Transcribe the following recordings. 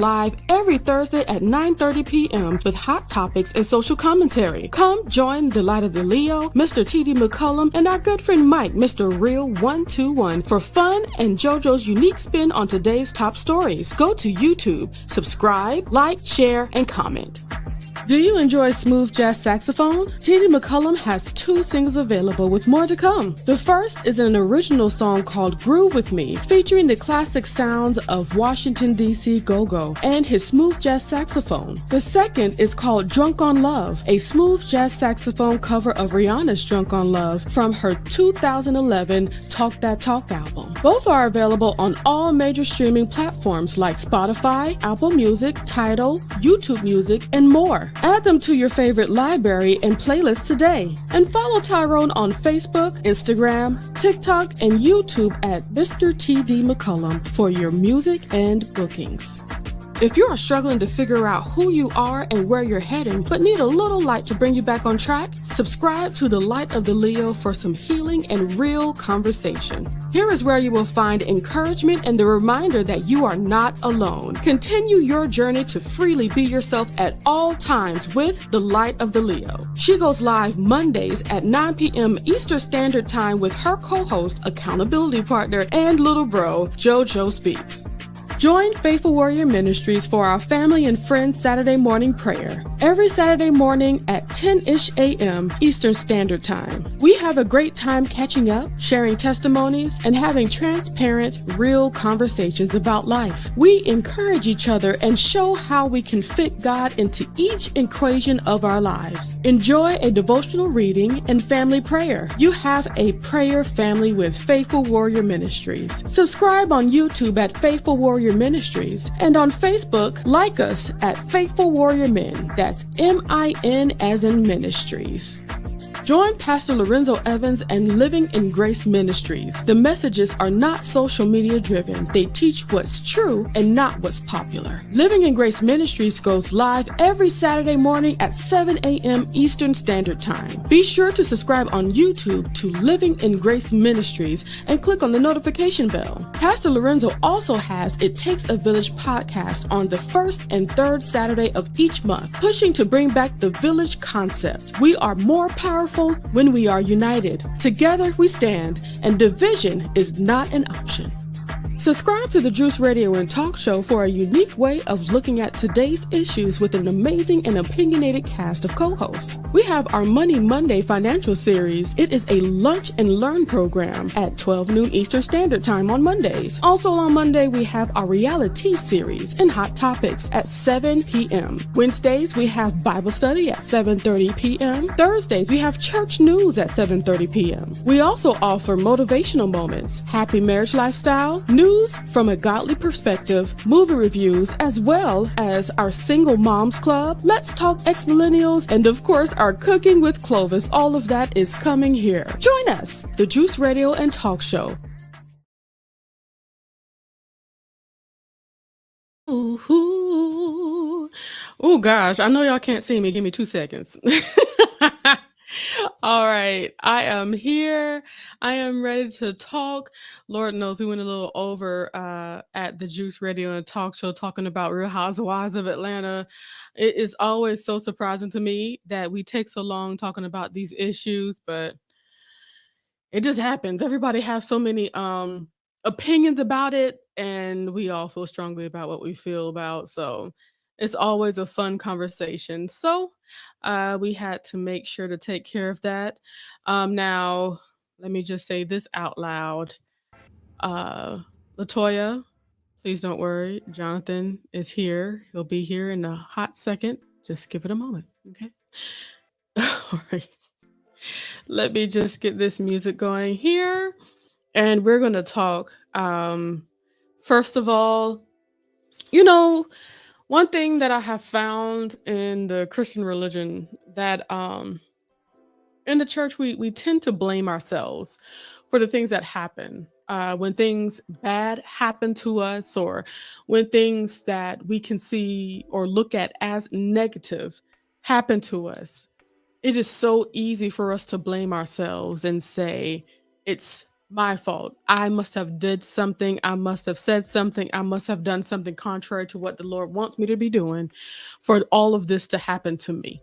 Live every Thursday at 9:30 p.m. with hot topics and social commentary. Come join the Light of the Leo, Mr. T.D. McCullum, and our good friend Mike, Mr. Real 121, for fun and JoJo's unique spin on today's top stories. Go to YouTube, subscribe, like, share, and comment. Do you enjoy smooth jazz saxophone? T.D. McCullum has 2 singles available with more to come. The first is an original song called Groove With Me, featuring the classic sounds of Washington, D.C. go-go and his smooth jazz saxophone. The second is called Drunk on Love, a smooth jazz saxophone cover of Rihanna's Drunk on Love from her 2011 Talk That Talk album. Both are available on all major streaming platforms like Spotify, Apple Music, Tidal, YouTube Music, and more. Add them to your favorite library and playlist today. And follow Tyrone on Facebook, Instagram, TikTok, and YouTube at Mr. T.D. McCullum for your music and bookings. If you are struggling to figure out who you are and where you're heading, but need a little light to bring you back on track, subscribe to the Light of the Leo for some healing and real conversation. Here is where you will find encouragement and the reminder that you are not alone. Continue your journey to freely be yourself at all times with the Light of the Leo. She goes live Mondays at 9 p.m. Eastern Standard Time with her co-host, accountability partner, and little bro, JoJo Speaks. Join Faithful Warrior Ministries for our family and friends Saturday morning prayer. Every Saturday morning at 10-ish a.m. Eastern Standard Time. We have a great time catching up, sharing testimonies, and having transparent, real conversations about life. We encourage each other and show how we can fit God into each equation of our lives. Enjoy a devotional reading and family prayer. You have a prayer family with Faithful Warrior Ministries. Subscribe on YouTube at Faithful Warrior Ministries, and on Facebook, like us at Faithful Warrior Men. That's M-I-N as in Ministries. Join Pastor Lorenzo Evans and Living in Grace Ministries. The messages are not social media driven. They teach what's true and not what's popular. Living in Grace Ministries goes live every Saturday morning at 7 a.m. Eastern Standard Time. Be sure to subscribe on YouTube to Living in Grace Ministries and click on the notification bell. Pastor Lorenzo also has It Takes a Village podcast on the first and third Saturday of each month, pushing to bring back the village concept. We are more powerful when we are united. Together we stand, and division is not an option. Subscribe to the Juice Radio and Talk Show for a unique way of looking at today's issues with an amazing and opinionated cast of co-hosts. We have our Money Monday financial series. It is a lunch and learn program at 12 noon Eastern Standard Time on Mondays. Also on Monday, we have our reality series and hot topics at 7 p.m. Wednesdays, we have Bible study at 7:30 p.m. Thursdays, we have church news at 7:30 p.m. We also offer motivational moments, happy marriage lifestyle, news from a godly perspective, movie reviews, as well as our Single Moms Club, Let's Talk Ex-Millennials, and of course our Cooking with Clovis. All of that is coming here. Join us, the Juice Radio and Talk Show. Ooh, oh gosh, I know y'all can't see me. Give me 2 seconds. All right, I am here. I am ready to talk. Lord knows we went a little over at the Juice Radio and Talk Show talking about Real Housewives of Atlanta. It is always so surprising to me that we take so long talking about these issues, but it just happens. Everybody has so many opinions about it, and we all feel strongly about what we feel about. So it's always a fun conversation. So we had to make sure to take care of that. Now, let me just say this out loud. Latoya, please don't worry. Jonathan is here. He'll be here in a hot second. Just give it a moment. Okay. All right. Let me just get this music going here. And we're going to talk. First of all, one thing that I have found in the Christian religion that in the church, we tend to blame ourselves for the things that happen. When things bad happen to us, or when things that we can see or look at as negative happen to us, it is so easy for us to blame ourselves and say it's My fault. I must have did something. I must have said something. I must have done something contrary to what the Lord wants me to be doing for all of this to happen to me.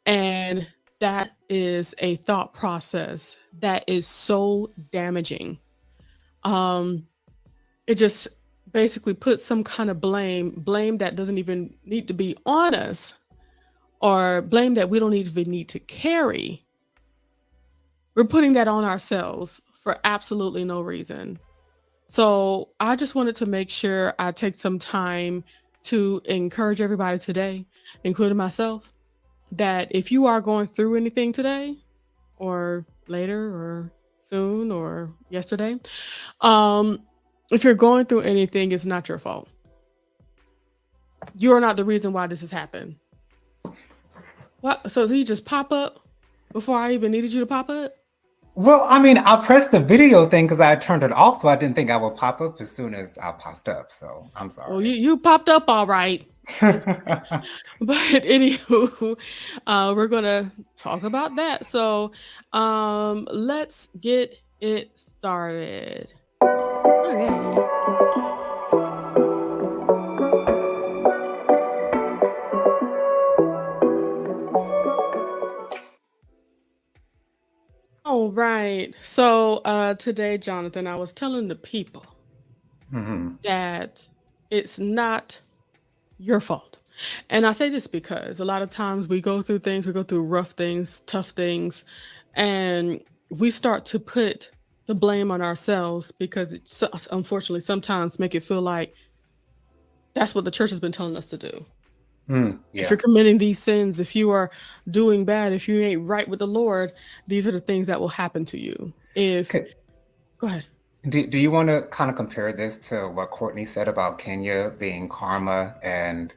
And that is a thought process that is so damaging. Um, it just basically puts some kind of blame that doesn't even need to be on us, or blame that we don't even need to carry. We're putting that on ourselves for absolutely no reason. So I just wanted to make sure I take some time to encourage everybody today, including myself, that if you are going through anything today or later or soon or yesterday, um, if you're going through anything, it's not your fault. You are not the reason why this has happened. What? So did you just pop up before I even needed you to pop up? Well, I mean, I pressed the video thing because I turned it off, so I didn't think I would pop up as soon as I popped up. So I'm Well, sorry. you popped up all right. But anywho, we're gonna talk about that. So, let's get it started. Alrighty. All right. So, today, Jonathan, I was telling the people Hmm. that it's not your fault. And I say this because a lot of times we go through things, we go through rough things, tough things, and we start to put the blame on ourselves because unfortunately sometimes make it feel like that's what the church has been telling us to do. If Yeah. you're committing these sins, if you are doing bad, if you ain't right with the Lord, these are the things that will happen to you. If Could, Go ahead. do you want to kind of compare this to what Courtney said about Kenya being karma and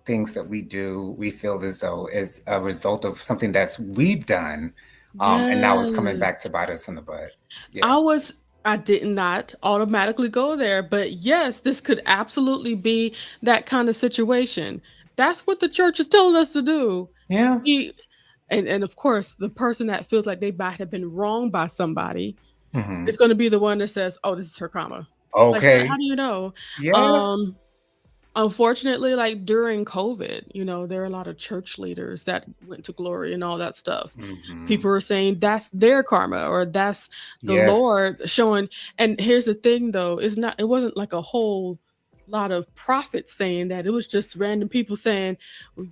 things that we do, we feel as though is a result of something that's we've done, and now it's coming Yes. back to bite us in the butt. Yeah. I was I did not automatically go there, but yes, this could absolutely be that kind of situation. That's what the church is telling us to do. Yeah. We and of course, the person that feels like they might have been wronged by somebody is Hmm. going to be the one that says, "Oh, this is her karma." Like, how Okay. do you know? Yeah. Um, Unfortunately, like during COVID, there are a lot of church leaders that went to glory and all that stuff. Hmm. People are saying that's their karma or that's the Lord Yes. showing. And here's the thing though, it wasn't like a whole lot of prophets saying that. It was just random people saying,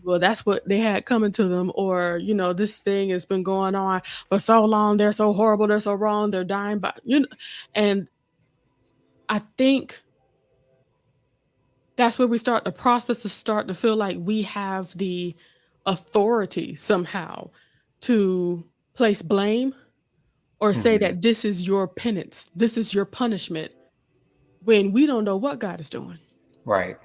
well, that's what they had coming to them, or this thing has been going on for so long, they're so horrible, they're so wrong, they're dying by and I think that's where we start the process to start to feel like we have the authority somehow to place blame or say Hmm. that this is your penance, this is your punishment, when we don't know what God is doing. Right.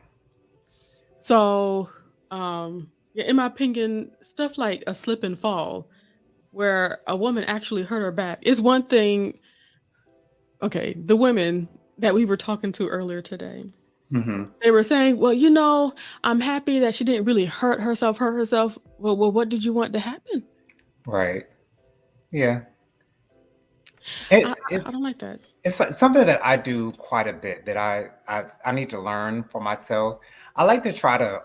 So, yeah, in my opinion, stuff like a slip and fall, where a woman actually hurt her back, is one thing. Okay, the women that we were talking to earlier today, Hmm. they were saying, well, I'm happy that she didn't really hurt herself. Well, what did you want to happen? Right. Yeah. I, It's I, I it's don't like that. it's like something that I do quite a bit that I need to learn for myself. I like to try to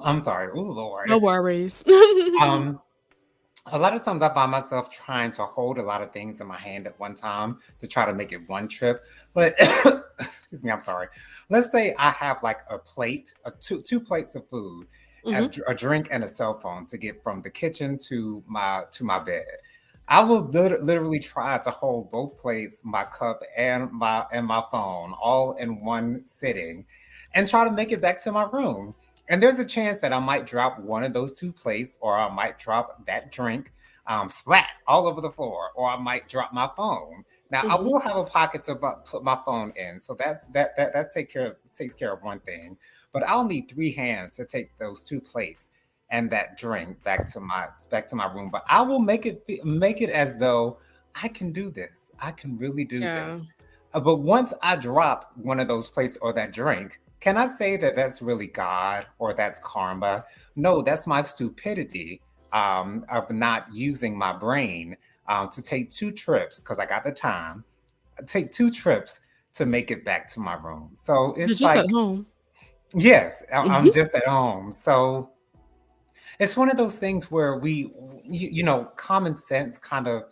I'm sorry. Oh No Lord. worries. Um a lot of times I find myself trying to hold a lot of things in my hand at one time to try to make it one trip. But excuse me, I'm sorry. Let's say I have like a plate, two plates of food, Hmm. a drink and a cell phone to get from the kitchen to my bed. I will literally try to hold both plates, my cup and my phone all in one sitting and try to make it back to my room. And there's a chance that I might drop one of those two plates, or I might drop that drink, splat all over the floor, or I might drop my phone. Now I Hmm. will have a pocket to put my phone in, so that's takes care of one thing. But I'll need three hands to take those two plates and that drink back to my room. But I will make it as though I can do this. I can really do Yeah. this. But once I drop one of those plates or that drink, can I say that that's really God or that's karma? No, that's my stupidity of not using my brain to take 2 trips because I got the time. Take 2 trips to make it back to my room. So You're it's just at like, home. yes, I'm Hmm. just at home. So it's one of those things where common sense kind of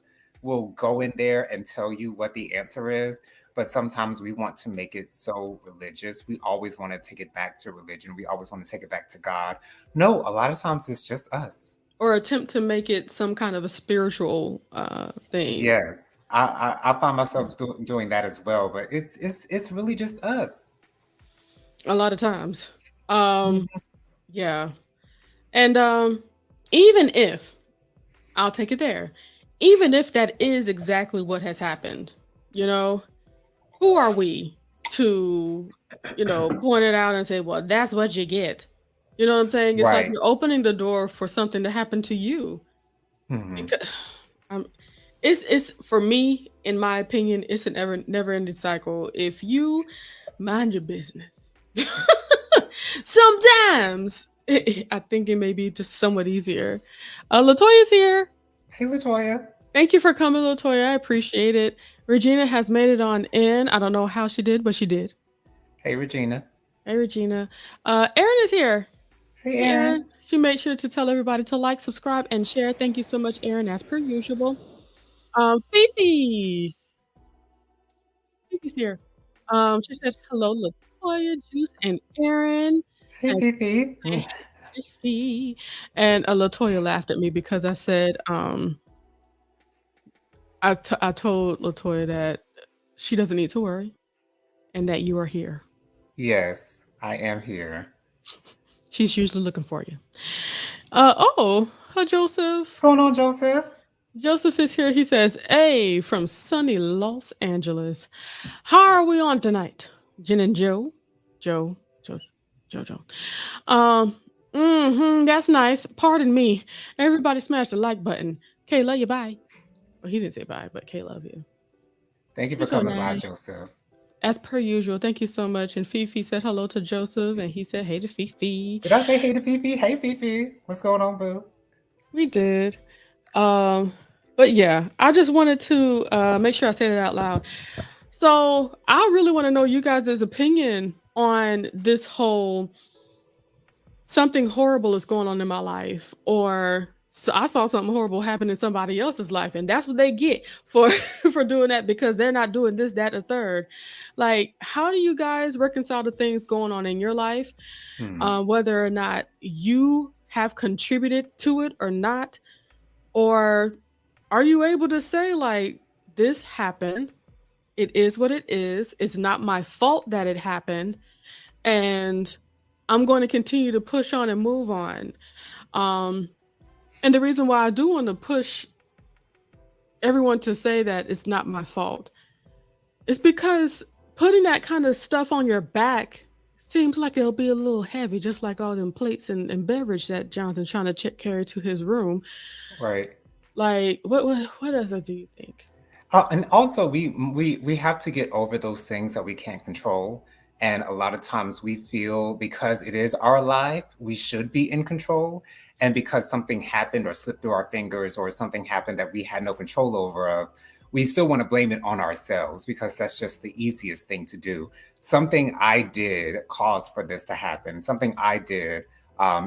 will go in there and tell you what the answer is. But sometimes we want to make it so religious. We always want to take it back to religion. We always want to take it back to God. No, a lot of times it's just us. Or attempt to make it some kind of a spiritual thing. Yes, I find myself doing that as well. But it's really just us. A lot of times. Um, yeah. And even if I'll take it there, even if that is exactly what has happened, you know, who are we to, point it out and say, well, that's what you get. You know what I'm saying? It's like Right. you're opening the door for something to happen to you. Hmm. Because um, it's for me, in my opinion, it's an never ending cycle. If you mind your business, sometimes I think it may be just somewhat easier. Latoya's here. Hey, Latoya. Thank you for coming, Latoya. I appreciate it. Regina has made it on in. I don't know how she did, but she did. Hey, Regina. Hey, Regina. Erin is here. Hey, Hey, Aaron. Erin. She made sure to tell everybody to like, subscribe, and share. Thank you so much, Erin, as per usual. Fifi. Fifi's here. She said hello, Latoya, Juice, and Erin. Hey, And Fifi. hey, Fifi. And Latoya laughed at me because I said, I told Latoya that she doesn't need to worry and that you are here. Yes, I am here. She's usually looking for you. Hi, What's Joseph. going on, Joseph? Joseph is here. He says, hey, from sunny Los Angeles. How are we on tonight? Jen and Joe? Joe, Joe, Jojo. Um, that's nice. Pardon me. Everybody smash the like button. Kay, love you, bye. Well, he didn't say bye, but Kay, love you. Thank you for You're so coming by, nice. Joseph. As per usual, thank you so much. And Fifi said hello to Joseph, and he said hey to Fifi. Did I say hey to Fifi? Hey, Fifi. What's going on, boo? We did. Um, but yeah, I just wanted to make sure I said it out loud. So I really want to know you guys' opinion on this whole something horrible is going on in my life, or I saw something horrible happen in somebody else's life, and that's what they get for for doing that because they're not doing this, that, or third. Like, how do you guys reconcile the things going on in your life, Hmm. whether or not you have contributed to it or not, or are you able to say like this happened? It is what it is. It's not my fault that it happened, and I'm going to continue to push on and move on. Um, and the reason why I do want to push everyone to say that it's not my fault is because putting that kind of stuff on your back seems like it'll be a little heavy, just like all them plates and beverage that Jonathan's trying to carry to his room. Right. Like, what other do you think? And also, we have to get over those things that we can't control. And a lot of times we feel because it is our life, we should be in control. And because something happened or slipped through our fingers or something happened that we had no control over of, we still want to blame it on ourselves because that's just the easiest thing to do. Something I did caused for this to happen. Something I did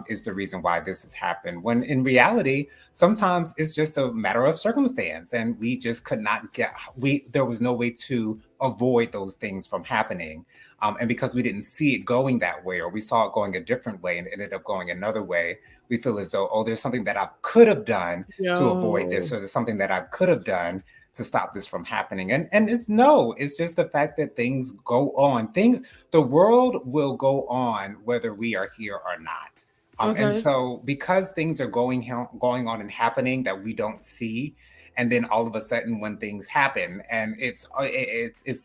is the reason why this has happened. When in reality, sometimes it's just a matter of circumstance, and we just could not get. We there was no way to avoid those things from happening, and because we didn't see it going that way, or we saw it going a different way and it ended up going another way, we feel as though, oh, there's something that I could have done to avoid Yo, this, or there's something that I could have done to stop this from happening. And it's no, it's just the fact that things go on. The world will go on whether we are here or not. And okay. so because things are going on and happening that we don't see, and then all of a sudden when things happen and it's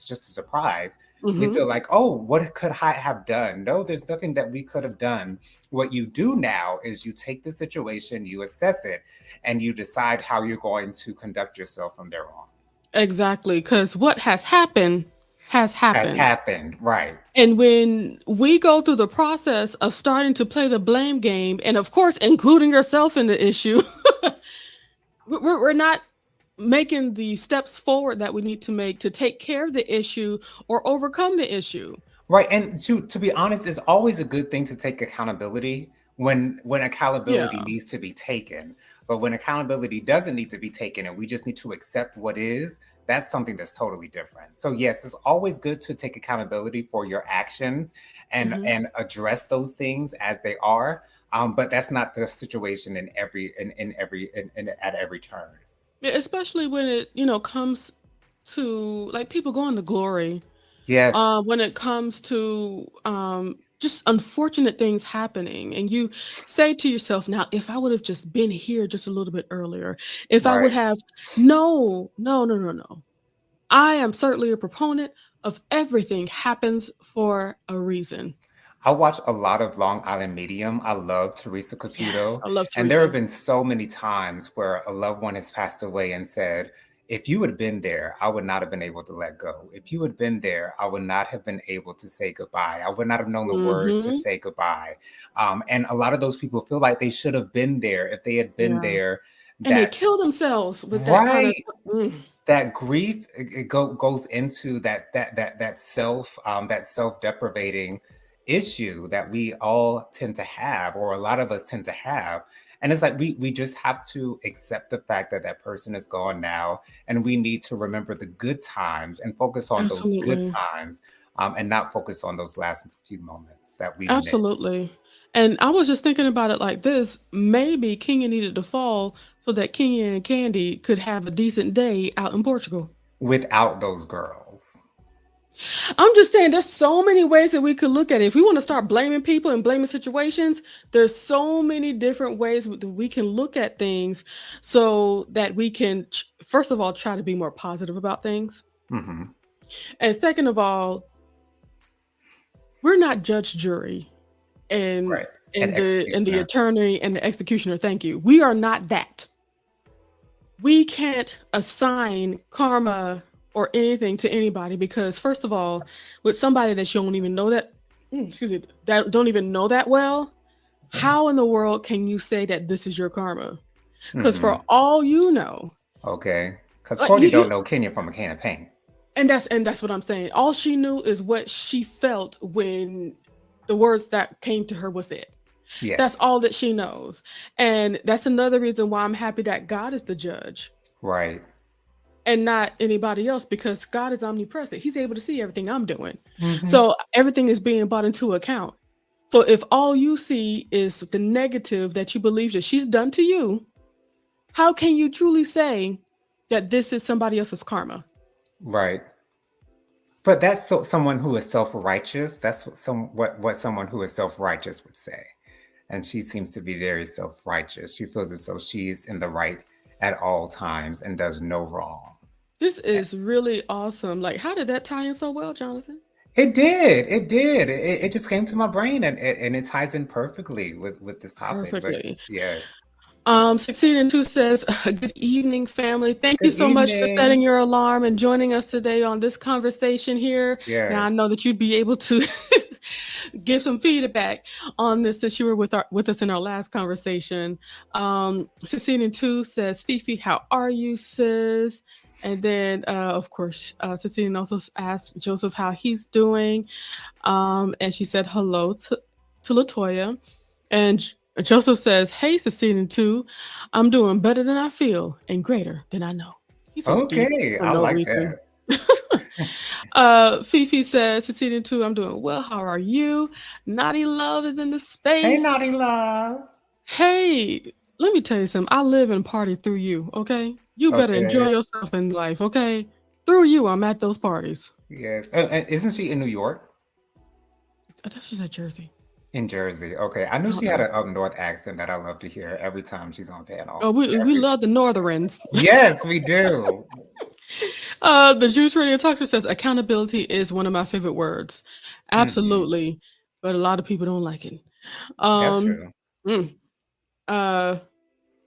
just a surprise, we Mm-hmm. feel like, oh, what could I have done? No, there's nothing that we could have done. What you do now is you take the situation, you assess it, and you decide how you're going to conduct yourself from there on. Exactly, because what has happened? has has happened. happened. Right. And when we go through the process of starting to play the blame game, and of course, including yourself in the issue, we're not making the steps forward that we need to make to take care of the issue or overcome the issue. Right, and to be honest, it's always a good thing to take accountability when accountability Yeah. needs to be taken. But when accountability doesn't need to be taken and we just need to accept what is, that's something that's totally different. So yes, it's always good to take accountability for your actions Mhm. and address those things as they are. But that's not the situation in at every turn. Yeah, especially when it, comes to like people going to glory. Yes, When it comes to just unfortunate things happening, and you say to yourself, now, if I would have just been here just a little bit earlier, if I would right. have, no, no, no, no, no. I am certainly a proponent of everything happens for a reason. I watch a lot of Long Island Medium. I love Teresa Yes, Caputo. I love And there have Teresa. been so many times where a loved one has passed away and said, if you had been there, I would not have been able to let go. If you had been there, I would not have been able to say goodbye. I would not have known the words to Mhm. say goodbye. And a lot of those people feel like they should have been there. If they had been Yeah. there, And they that kill themselves with that kind of right, mm, that grief goes into that self deprivating issue that we all tend to have, or a lot of us tend to have. And it's like we just have to accept the fact that that person is gone now, and we need to remember the good times and focus on those good absolutely. times, and not focus on those last few moments that we missed. Absolutely. And I was just thinking about it like this. Maybe Kenya needed to fall so that Kenya and Candy could have a decent day out in Portugal. Without those girls. I'm just saying there's so many ways that we could look at it. If we want to start blaming people and blaming situations, there's so many different ways that we can look at things so that we can first of all try to be more positive about things. Hmm. And second of all, we're not judge jury and Right. And and the executioner. attorney and the executioner, thank you. We are not that. We can't assign karma or anything to anybody because first of all, with somebody that you don't even know excuse me, that don't even know that well, how in the world can you say that this is your karma? Because for Hmm. all you know, Okay. Because like Courtney don't you know Kenya from a can of paint. and that's what I'm saying. All she knew is what she felt when the words that came to her was it. That's Yes. all that she knows. And that's another reason why I'm happy that God is the judge Right. and not anybody else because God is omnipresent. He's able to see everything I'm doing. Hmm. So everything is being brought into account. So if all you see is the negative that you believe that she's done to you, how can you truly say that this is somebody else's karma? Right. But that's someone who is self-righteous. That's what someone who is self-righteous would say. And she seems to be very self-righteous. She feels as though she's in the right at all times and does no wrong. This is really awesome. Like, how did that tie in so well, Jonathan? It did. It did. It just came to my brain, and it ties in perfectly with this topic. But Perfectly. yes. Succeed in two says, good evening, family. Thank you Good so much for setting evening. your alarm and joining us today on this conversation here. Now I Yes. know that you'd be able to give some feedback on this since you were with us in our last conversation. Succeed in two says, Fifi, how are you, sis? And then, of course, Cecilia also asked Joseph how he's doing. And she said hello to Latoya. And Joseph says, hey, Cecilia, too. I'm doing better than I feel and greater than I know. He's so deep Okay. for I no like reason. that. Fifi says, Cecilia, too, I'm doing well. How are you? Naughty Love is in the Hey, space. naughty love. Hey, let me tell you something. I live and party through you, okay? You better enjoy Okay. yourself in life, okay? Through you, I'm at those parties. Yes. And isn't she in New York? I thought she said Jersey. In Jersey. Okay. I I knew don't she had know. an up north accent that I love to hear every time she's on Oh, panel. we Every love the Northerns. Yes, we do. The Juice Radio Talker says accountability is one of my favorite words. Hmm. Absolutely, but a lot of people don't like it. That's Um, true. mm, uh,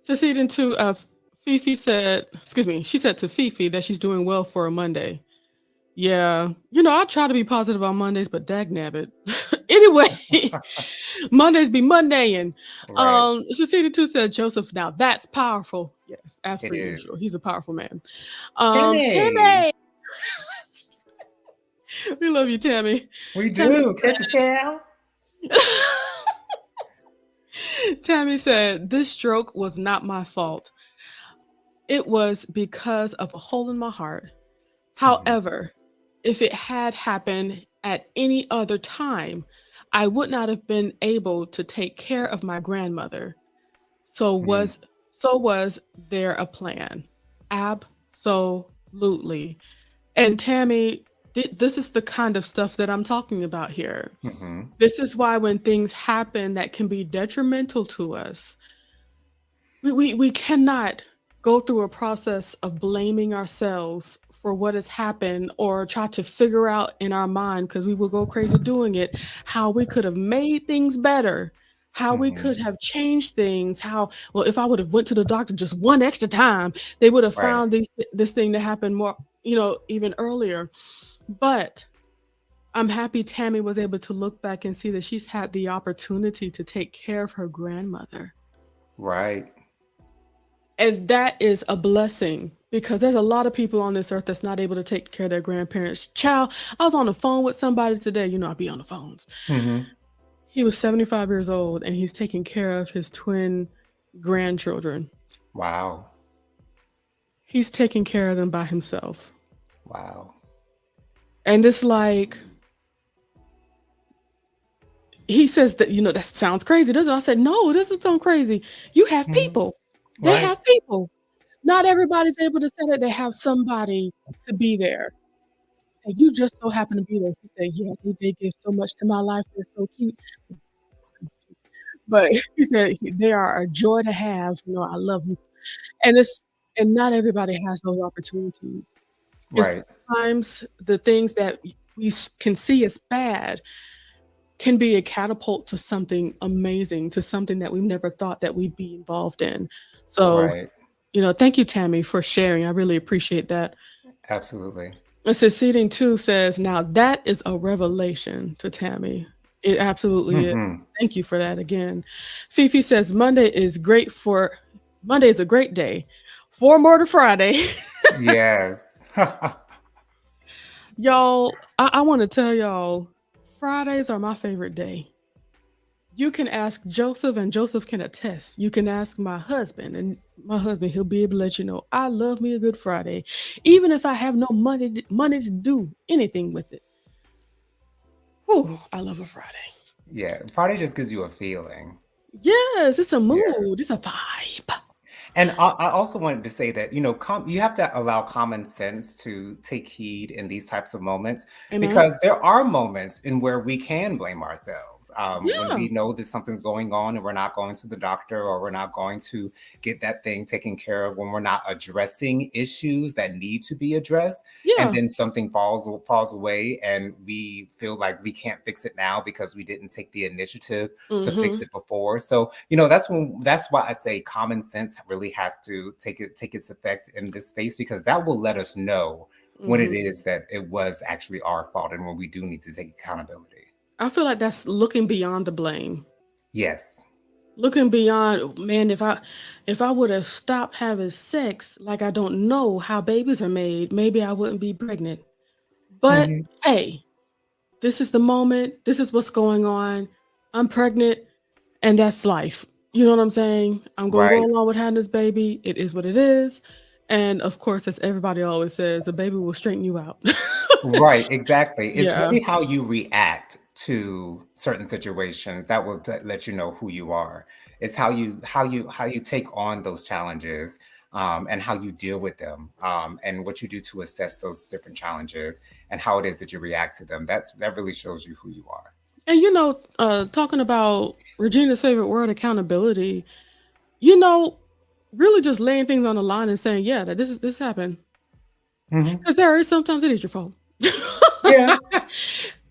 Succeeding to Fifi said, excuse me, she said to Fifi that she's doing well for a Monday. Yeah. I try to be positive on Mondays, but dag nabbit. Anyway, Mondays be Monday. And Right. Cecilia too said, Joseph, now that's powerful. Yes, as It per usual. is. He's a powerful man. Tammy, Tammy, we love you, Tammy. we Tammy do. Catch a tail. Tammy said, this stroke was not my fault. It was because of a hole in my heart. Mhm. However, if it had happened at any other time, I would not have been able to take care of my grandmother. So Mm. was so was there a plan? Absolutely. And Tammy, this is the kind of stuff that I'm talking about here. Mhm. This is why when things happen that can be detrimental to us, we cannot go through a process of blaming ourselves for what has happened or try to figure out in our mind, because we will go crazy doing it, how we could have made things better, how we Mhm. could have changed things, how, well, if I would have went to the doctor just one extra time, they would have Right. found this thing to happen more, even earlier. But I'm happy Tammy was able to look back and see that she's had the opportunity to take care of her grandmother. Right. And that is a blessing, because there's a lot of people on this earth that's not able to take care of their grandparents. Child, I was on the phone with somebody today. I be on the phones. Mhm. He was 75 years old and he's taking care of his twin grandchildren. Wow. He's taking care of them by himself. Wow. And it's like, he says that, that sounds crazy, doesn't it? I said, no, it doesn't sound crazy. You have Mhm. people. They Right. have people. Not everybody's able to say that they have somebody to be there. And you just so happen to be there. He said, yeah, they give so much to my life. They're so cute. But he said, they are a joy to have. I love them. And and not everybody has those opportunities. And Right. sometimes the things that can see as bad can be a catapult to something amazing, to something that we never thought that we'd be involved in. So, Right. thank you, Tammy, for sharing. I really appreciate that. Absolutely. And Succeeding too says, now that is a revelation to Tammy. It absolutely is. Mhm. Thank you for that again. Fifi says, Monday is a great day. Four more to Friday. Yes. Y'all, I want to tell y'all, Fridays are my favorite day. You can ask Joseph, and Joseph can attest. You can ask my husband, and my husband, he'll be able to let you know I love me a good Friday, even if I have no money to do anything with it. Whew, I love a Friday. Yeah. Friday just gives you a feeling. Yes, it's a Yes. mood. It's a vibe. And I also wanted to say that, you have to allow common sense to take heed in these types of moments, Amen. because there are moments in where we can blame ourselves. When Yeah. we know that something's going on and we're not going to the doctor, or we're not going to get that thing taken care of, when we're not addressing issues that need to be addressed, and Yeah. then something falls away and we feel like we can't fix it now because we didn't take the initiative to fix Mm-hmm. it before. So, that's why I say common sense really has to take its effect in this space, because that will let us know when it Mm-hmm. is that it was actually our fault and when we do need to take accountability. I feel like that's looking beyond the blame. Yes. Looking beyond, "Oh, man, if I would have stopped having sex, like I don't know how babies are made, maybe I wouldn't be pregnant. But Mhm. hey, this is the moment. This is what's going on. I'm pregnant, and that's life. You know what I'm saying? I'm gonna go Right. along with having this baby. It is what it is. And of course, as everybody always says, a baby will straighten you out. Right, exactly. It's Yeah. really how you react to certain situations that will let you know who you are. It's how you take on those challenges, and how you deal with them, and what you do to assess those different challenges, and how it is that you react to them. That really shows you who you are. And talking about Regina's favorite word, accountability, really just laying things on the line and saying, yeah, that this happened. Mhm. Because there is sometimes it is your fault. Yeah.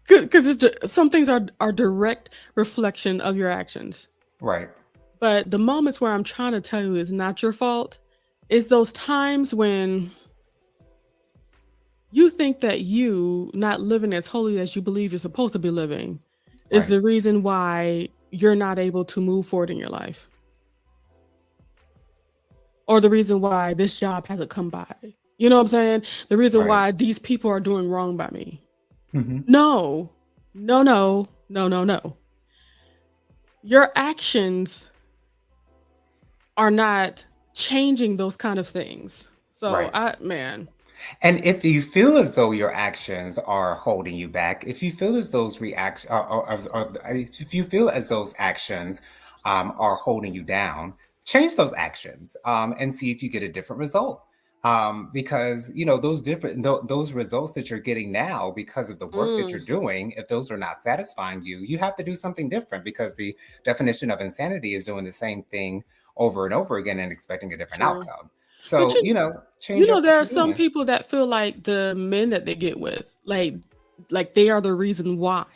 Because some things are direct reflection of your actions. Right. But the moments where I'm trying to tell you it's not your fault is those times when you think that you not living as holy as you believe you're supposed to be living is Right. the reason why you're not able to move forward in your life, or the reason why this job hasn't come by. You know what I'm saying? The reason Right. why these people are doing wrong by me. Hmm. No, no, no, no, no, no. Your actions are not changing those kind of things. So Right. man, And if you feel as though your actions are holding you back, if you feel as those reactions, if you feel as those actions are holding you down, change those actions and see if you get a different result. Because those those results that you're getting now because of the work that you're mm, doing, if those are not satisfying you, you have to do something different. Because the definition of insanity is doing the same thing over and over again and expecting a different true. outcome. But So, you change know, up what there are you're some doing. people that feel like the men that they get with, like they are the reason why.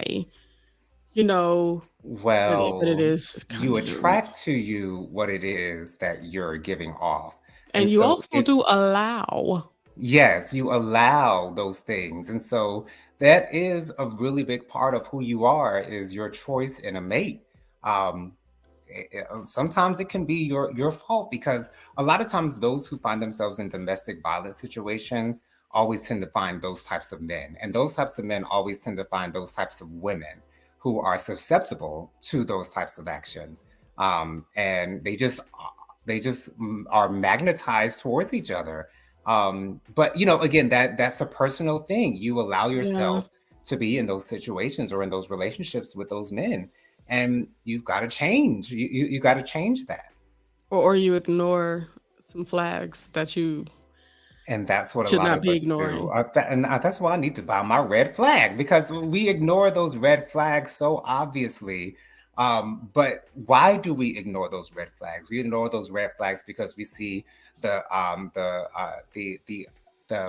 You know, but it Well, is kind you of is, attract to you what it is that you're giving off. And and you so also if do allow. yes, you allow those things. And so that is a really big part of who you are is your choice in a mate. Um, Sometimes it can be your fault because a lot of times those who find themselves in domestic violence situations always tend to find those types of men, and those types of men always tend to find those types of women who are susceptible to those types of actions, and they just are magnetized towards each other. But again, that's a personal thing. You allow Yeah, yourself to be in those situations or in those relationships with those men, and you've got to change. You got to change that. or you ignore some flags that you And that's what a should lot not of be us do. ignoring. That's why I need to buy my red flag because we ignore those red flags so obviously. But why do we ignore those red flags? We ignore those red flags because we see the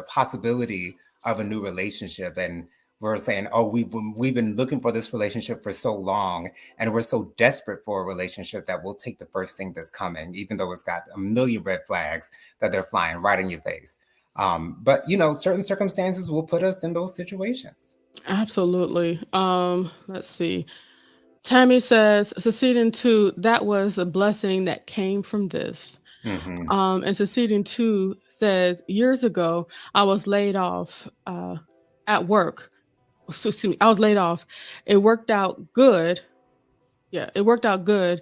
possibility of a new relationship, and we're saying, "Oh, we've been looking for this relationship for so long, and we're so desperate for a relationship that we'll take the first thing that's coming, even though it's got a million red flags that they're flying right in your face." But certain circumstances will put us in those situations. Absolutely. Let's see. Tammy says, succeeding to that was a blessing that came from this. Hmm. And succeeding to says, years ago, I was laid off at work. So, excuse me, I was laid off. It worked out good. Yeah, it worked out good.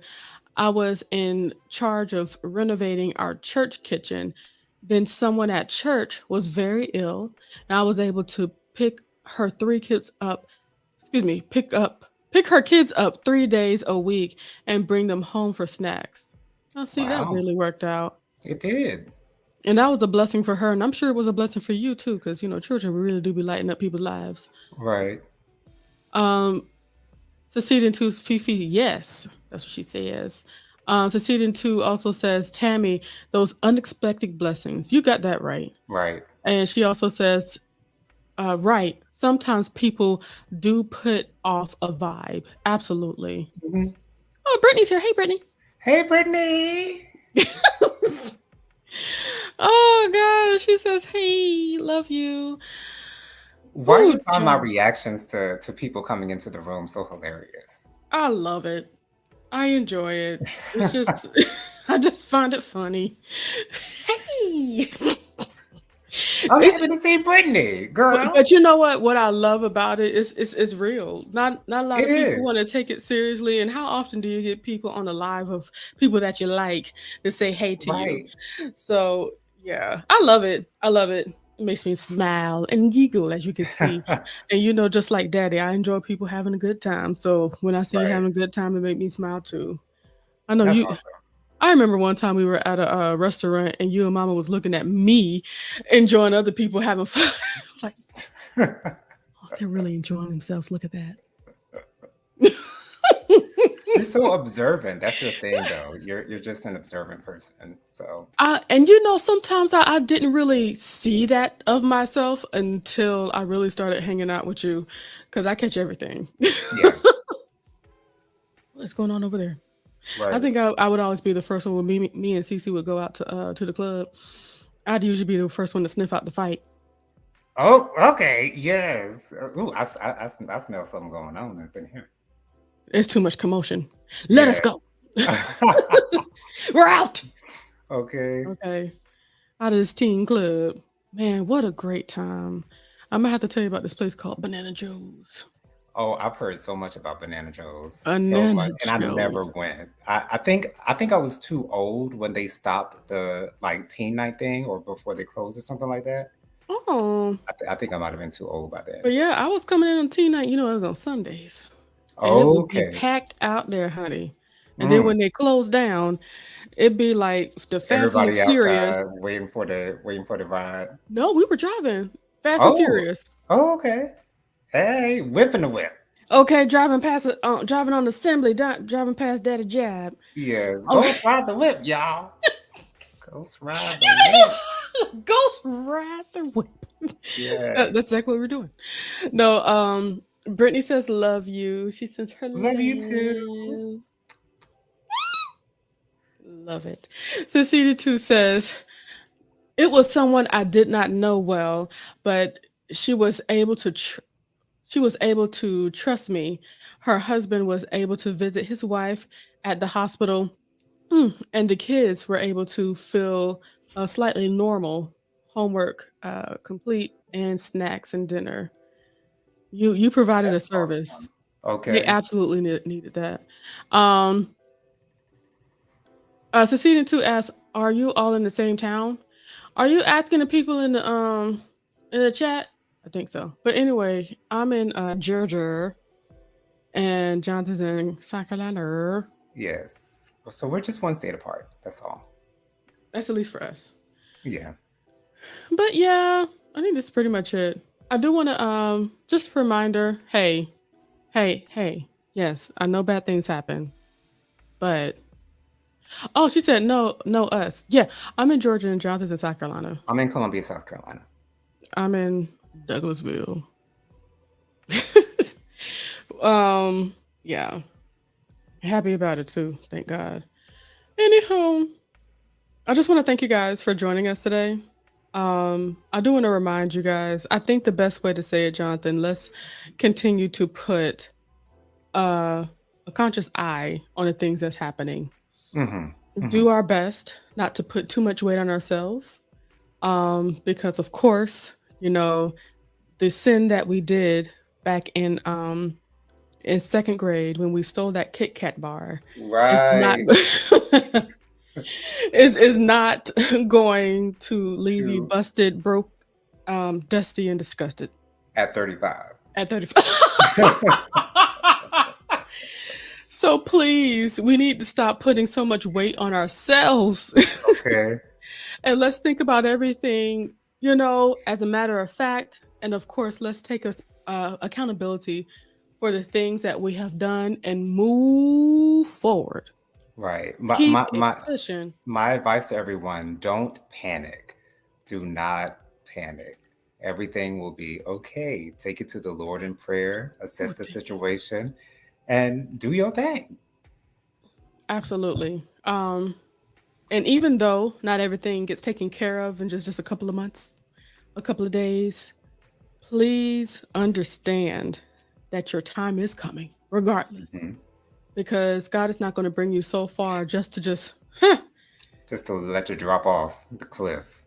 I was in charge of renovating our church kitchen. Then someone at church was very ill, and I was able to her three kids up, excuse me, pick her kids up 3 days a week and bring them home for snacks. I see that Wow, really worked out. it did. And that was a blessing for her, and I'm sure it was a blessing for you too, because children really do be lighting up people's lives. Right, Um, Succeeding to Fifi, yes, that's what she says. Succeeding to also says, Tammy, those unexpected blessings. You got that right. right. And she also says, right, sometimes people do put off a vibe. Absolutely. Mhm. Oh, Brittany's here. Hey, Brittany. Hey, Brittany. Oh, gosh. She says, hey, love you. Why do Ooh, you find my child. reactions to people coming into the room so hilarious? I love it. I enjoy it. It's just, I just find it funny. Hey. I'm It's happy to see Brittany, girl. but you know what? What I love about it is it's real. Not a lot It of people is. want to take it seriously. And how often do you get people on the live of people that you like to say hey to you? Right. So yeah, I love it. I love it. It makes me smile and giggle, as you can see. And just like Daddy, I enjoy people having a good time. So when I see you Right. having a good time, it make me smile too. I know That's you. awesome. I remember one time we were at a restaurant and you and Mama was looking at me enjoying other people having fun. Like, oh, they're really enjoying themselves. Look at that. You're so observant. That's your thing, though. You're just an observant person. So And sometimes I didn't really see that of myself until I really started hanging out with you, because I catch everything. yeah, What's going on over there? I right. think I would always be the first one when me and Cece would go out to the club. I'd usually be the first one to sniff out the fight. Oh, okay. Yes. Ooh, I smell something going on up in here. It's too much commotion. Let us Yes. go. We're out. Okay. Okay. Out of this teen club. Man, what a great time. I'm gonna have to tell you about this place called Banana Joe's. Oh, I've heard so much about Banana Joe's, so much, Banana and I never Joe's. went. I think I was too old when they stopped the like teen night thing, or before they closed, or something like that. Oh, I think I might have been too old by then. but yeah, I was coming in on teen night. You know, it was on Sundays, and it would be Okay. packed out there, honey. And then Mm. when they closed down, it'd be like the Fast and the Everybody Furious. outside waiting for the ride. No, we were driving Fast and Oh, Furious. oh, okay. Hey, whipping the whip. Okay, driving past, driving on assembly, driving past Daddy Jab. Yes, Oh, ghost ride the whip, y'all. Ghost ride the whip. Ghost ride the whip. Yes. That's exactly what we're doing. No, Brittany says love you. She sends her Love you too. love. Love it. Cecilia too says it was someone I did not know well, but she was able to she was able to trust me. Her husband was able to visit his wife at the hospital, and the kids were able to feel slightly normal. Homework complete and snacks and dinner. You provided a That's service. awesome. They Okay. absolutely needed that. Um, Cecilia too asks, "Are you all in the same town? Are you asking the people in the chat? I think so. But anyway, I'm in Georgia, and Jonathan's in South Carolina. Yes. So we're just one state apart. That's all. That's at least for us. Yeah. But yeah, I think that's pretty much it. I do want to just a reminder. Hey, hey. Yes, I know bad things happen, but oh, she said no, no us. Yeah, I'm in Georgia and Jonathan's in South Carolina. I'm in Columbia, South Carolina. I'm in Douglasville. um, yeah, happy about it too. Thank God. Anyhow, I just want to thank you guys for joining us today. I do want to remind you guys. I think the best way to say it, Jonathan. Let's continue to put a conscious eye on the things that's happening. Mm-hmm. Mm-hmm. Do our best not to put too much weight on ourselves. Because of course, you know, the sin that we did back in second grade when we stole that Kit Kat bar is not Right. is not going to leave you To busted, broke, dusty, and disgusted at 35. at 35. So please, we need to stop putting so much weight on ourselves. Okay. And let's think about everything, as a matter of fact. And of course, let's take us accountability for the things that we have done and move forward. Right. My Keep my it my pushing. my advice to everyone, don't panic. Do not panic. Everything will be okay. Take it to the Lord in prayer, assess Oh, the thank you. situation, and do your thing. Absolutely. And even though not everything gets taken care of in just a couple of months, a couple of days, please understand that your time is coming, regardless, Mhm. because God is not going to bring you so far just to just, Just to let you drop off the cliff.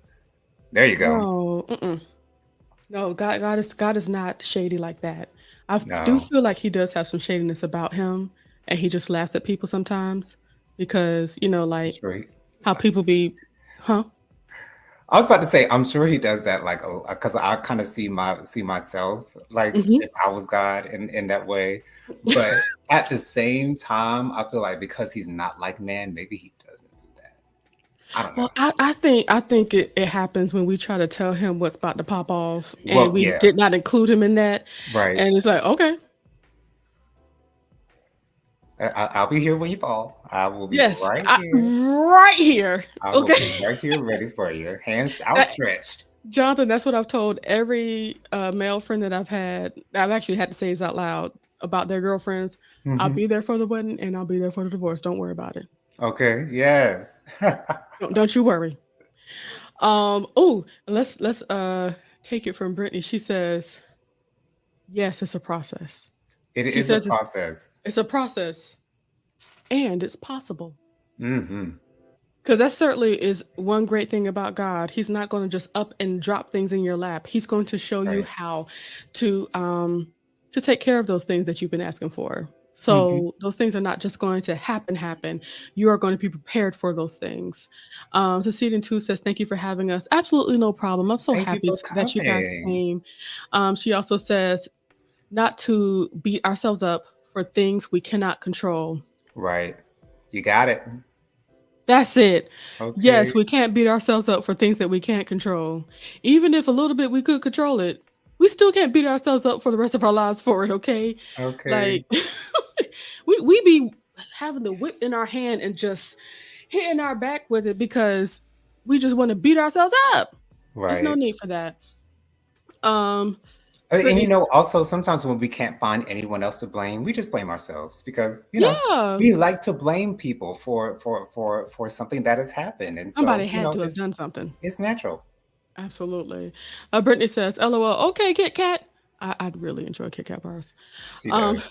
There you go. no, no. God is not shady like that. I do No. feel like He does have some shadiness about Him, and He just laughs at people sometimes because I'm like sure he how people be, huh? I was about to say, I'm sure he does that like because I kind of see myself like Hmm. if I was God in that way. But at the same time, I feel like because he's not like man, maybe he doesn't do that. I don't know. Well, I think it happens when we try to tell him what's about to pop off, and Well, we yeah, did not include him in that, right. and it's like, okay, I'll be here when you fall. I will be yes, right here. right here, I will okay. be right here ready for you, hands That, outstretched. Jonathan, that's what I've told every male friend that I've had. I've actually had to say this out loud about their girlfriends. I'll Hmm. be there for the wedding, and I'll be there for the divorce. Don't worry about it. Okay. Yes. Don't you worry. Oh, let's take it from Brittany. She says, yes, it's a process. It She is a says process. it's a process and it's possible. Mm-hmm. Because that certainly is one great thing about God. He's not going to just up and drop things in your lap. He's going to show you Right. how to take care of those things that you've been asking for. Mm-hmm. So those things are not just going to happen. You are going to be prepared for those things. Seceding 2 says, thank you for having us. Absolutely no problem. I'm so Thank you happy for that you guys coming. came. She also says, not to beat ourselves up for things we cannot control. Right. You got it. That's it. Okay. Yes, we can't beat ourselves up for things that we can't control. Even if a little bit we could control it, we still can't beat ourselves up for the rest of our lives for it, okay? Okay. Like we be having the whip in our hand and just hitting our back with it because we just want to beat ourselves up. There's no Right. need for that. Um And Brittany, also sometimes when we can't find anyone else to blame, we just blame ourselves because yeah, we like to blame people for something that has happened, and so somebody had to have done something. it's natural. Absolutely. Brittany says, LOL, okay, Kit Kat. I'd really enjoy Kit Kat bars. She Um, does.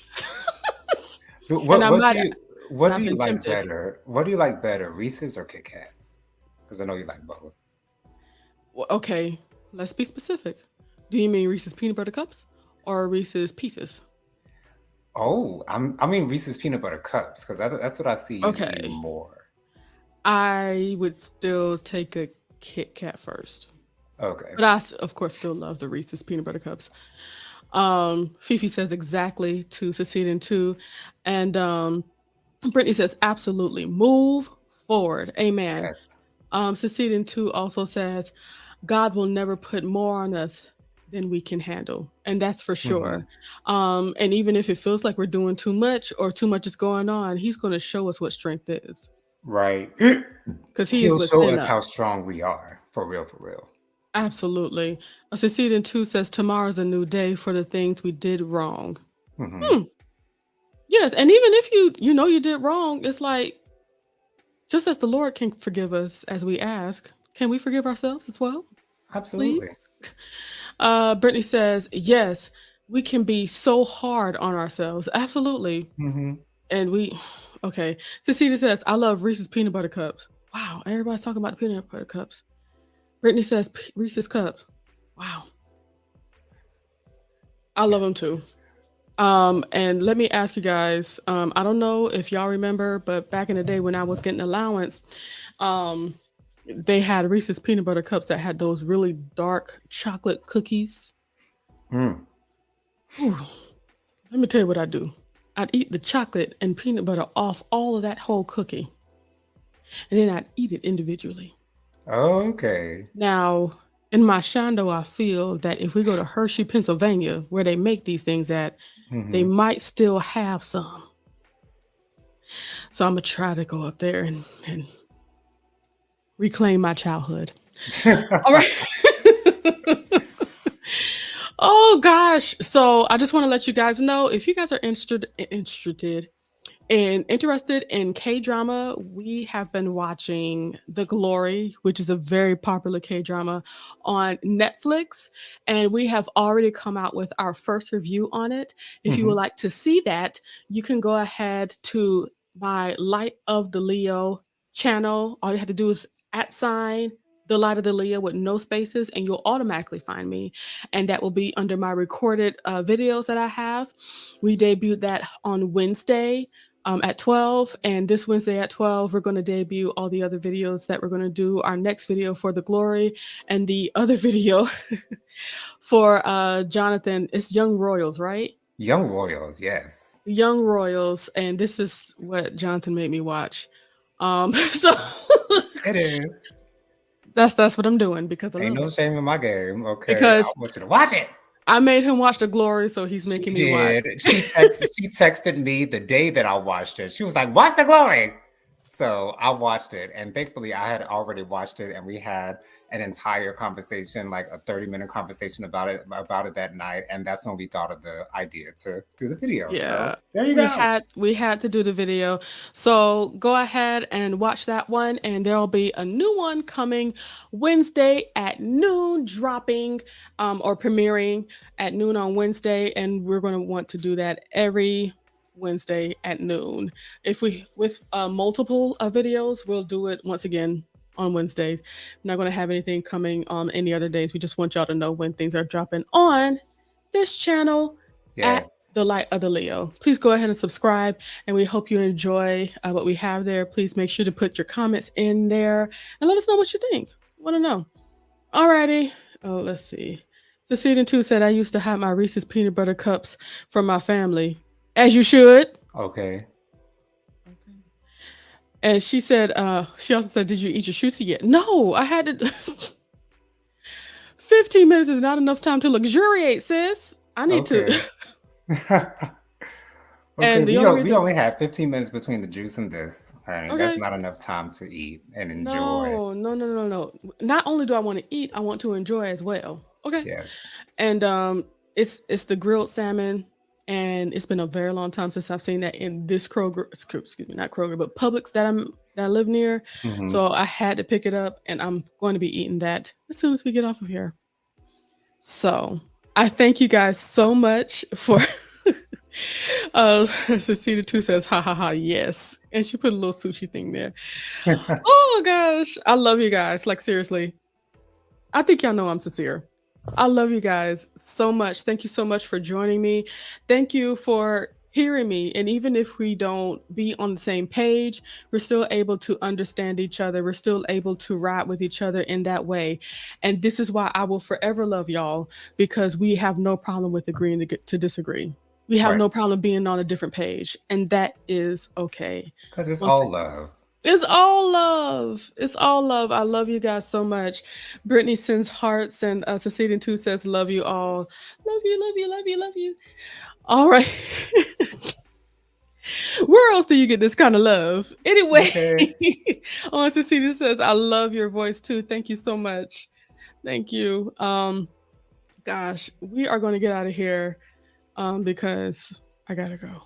and What I what do might, you and what do I've you been like tempted. better? What do you like better, Reese's or Kit Kats? Because I know you like both. Well, okay, let's be specific. Do you mean Reese's peanut butter cups or Reese's pieces? Oh, I mean Reese's peanut butter cups because that's what I see you eating Okay, more. I would still take a Kit Kat first, Okay. but of course, still love the Reese's peanut butter cups. Fifi says exactly to succeed in two, and Brittany says absolutely move forward. Amen. Yes. Succeeding 2 also says, God will never put more on us than we can handle. And that's for Hmm. sure. And even if it feels like we're doing too much or too much is going on, He's going to show us what strength is Right. because He is He'll show within us how us. strong we are, for real, for real. Absolutely. Succeeding 2 says, tomorrow's a new day for the things we did wrong. Hmm. Hmm. Yes. And even if you know you did wrong, it's like, just as the Lord can forgive us as we ask, can we forgive ourselves as well? Absolutely. Please. Brittany says, yes, we can be so hard on ourselves. Absolutely. Hmm. And okay. Cecilia says, I love Reese's peanut butter cups. Wow. Everybody's talking about the peanut butter cups. Brittany says, Reese's cups. Wow. I Yeah. love them too. And let me ask you guys, I don't know if y'all remember, but back in the day when I was getting allowance, um, they had Reese's peanut butter cups that had those really dark chocolate cookies. Mm. Ooh, let me tell you what I do. I'd eat the chocolate and peanut butter off all of that whole cookie, and then I'd eat it individually. Okay. Now, in my shondo, I feel that if we go to Hershey, Pennsylvania, where they make these things at, they Hmm. might still have some. So I'm gonna try to go up there and reclaim my childhood. All right. Oh gosh. So I just want to let you guys know if you guys are interested in K drama, we have been watching The Glory, which is a very popular K drama on Netflix, and we have already come out with our first review on it. If you would Hmm. like to see that, you can go ahead to my Light of the Leo channel. All you have to do is at sign the Light of the Leo with no spaces, and you'll automatically find me. And that will be under my recorded videos that I have. We debuted that on Wednesday at 12. And this Wednesday at 12, we're going to debut all the other videos that we're going to do. Our next video for The Glory and the other video for Jonathan. It's Young Royals, right? Young Royals, yes. Young Royals. And this is what Jonathan made me watch. So It is. that's what I'm doing because I Ain't love no him. shame in my game. Okay. I Because want you to watch it. I made him watch The Glory, so he's She making me watch. did. She texted me the day that I watched it. She was like, "Watch The Glory." So I watched it, and thankfully I had already watched it, and we had an entire conversation, like a 30-minute conversation about it that night. And that's when we thought of the idea to do the video. Yeah, So there you we go. had to do the video. So go ahead and watch that one, and there'll be a new one coming Wednesday at noon, dropping or premiering at noon on Wednesday, and we're going to want to do that every Wednesday at noon. If we with multiple videos, we'll do it once again on Wednesdays. We're not going to have anything coming on any other days. We just want y'all to know when things are dropping on this channel at Yes. the Light of the Leo. Please go ahead and subscribe, and we hope you enjoy what we have there. Please make sure to put your comments in there and let us know what you think. Want to know. Alrighty. Oh, let's see. Seceding 2 said, I used to hide my Reese's peanut butter cups from my family. As you should. Okay. And she said, she also said, did you eat your shooty yet? No, I had to. 15 minutes is not enough time to luxuriate, sis. I need to. Okay, And the we, only we reason only have 15 minutes between the juice and this, honey. That's Okay. not enough time to eat and enjoy. No. Not only do I want to eat, I want to enjoy as well. Okay. Yes. And it's the grilled salmon, and it's been a very long time since I've seen that in this Kroger, excuse me, not Kroger, but Publix that I live near. Mhm. So I had to pick it up, and I'm going to be eating that as soon as we get off of here. So I thank you guys so much for Cecina 2 says, ha ha ha, yes. And she put a little sushi thing there. Oh gosh. I love you guys. Like, seriously. I think y'all know I'm sincere. I love you guys so much. Thank you so much for joining me. Thank you for hearing me. And even if we don't be on the same page, we're still able to understand each other. We're still able to ride with each other in that way. And this is why I will forever love y'all, because we have no problem with agreeing to disagree. We have Right. no problem being on a different page. And that is okay. Because it's Once all again, love. it's all love. It's all love. I love you guys so much. Brittany sends hearts, and Seceding 2 says, love you all. Love you, love you, love you, love you. All right. Where else do you get this kind of love? Anyway, Okay. Seceding says, I love your voice too. Thank you so much. Thank you. Gosh, we are going to get out of here because I gotta go.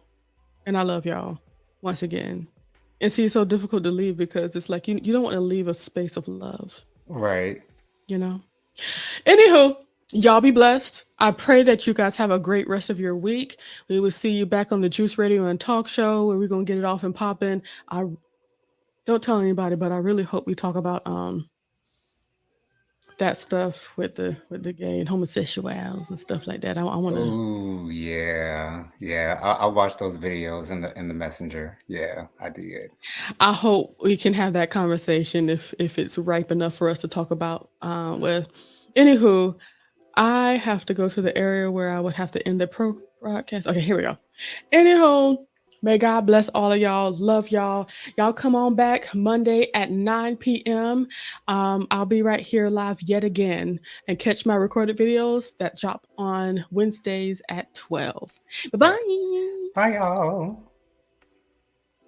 And I love y'all once again. And see, it's so difficult to leave because it's like you don't want to leave a space of love, Right. you know? Anywho, y'all be blessed. I pray that you guys have a great rest of your week. We will see you back on the Juice Radio and Talk Show where we're going to get it off and popping. I don't tell anybody, but I really hope we talk about that stuff with the gay and homosexuals and stuff like that. I want to. Oh yeah, yeah. I watched those videos in the messenger. Yeah, I did. I hope we can have that conversation if it's ripe enough for us to talk about with. Anywho, I have to go to the area where I would have to end the broadcast. Okay, here we go. Anywho, may God bless all of y'all. Love y'all. Y'all come on back Monday at 9 p.m. I'll be right here live yet again, and catch my recorded videos that drop on Wednesdays at 12. Bye-bye. Bye, y'all.